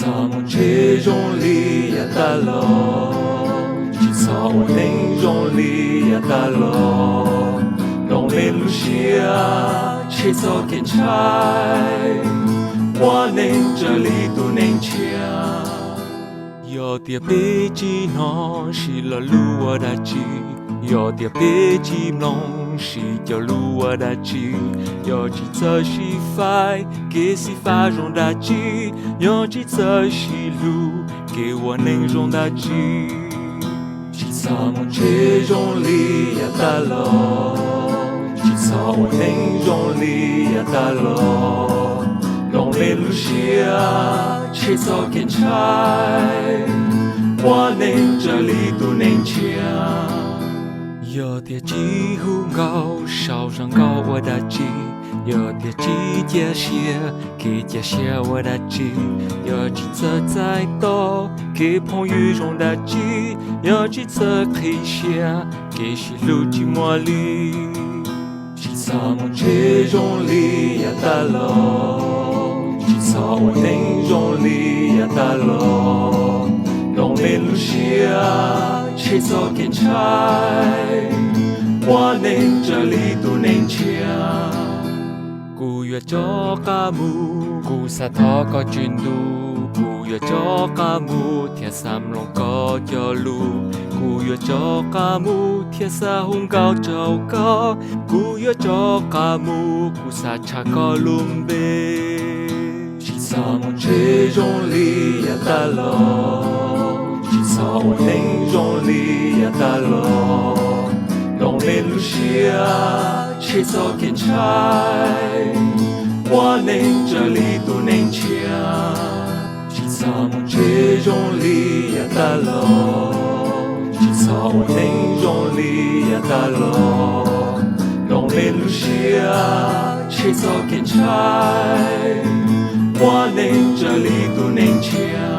梦这种里呀达咯，去草我那种里呀达咯，龙没路下，去草见柴，我能这里都能抢。有点北极弄是了路我的鸡，有点北极弄是叫路我的鸡，有几则是快给是发中的鸡，有几则是路给我能中的鸡。去草梦这种里呀达咯，去草我能种里呀达咯，龙没路下。去草见柴，我能这里都能抢。有点几乎高，烧上高我的鸡；有点几点些，给点些我的鸡；有几则在多，给朋友中的鸡；有几则可下，给西路寂寞里。去草梦这种里呀达咯。草我能种里呀达咯，龙没路下，去草见柴，我能这里都能抢。古月做家母，古沙托个军都，古月做家母，天三龙个叫路，古月做家母，天沙红高走高，古月做家母，古沙查个lum贝。去草梦这种里呀达咯，去草我能种里呀达咯，龙没路下，去草见柴，我能这里都能抢。去草梦这种里呀达咯，去草我能种里呀达咯，龙没路下，去草见柴。我能这里都能抢。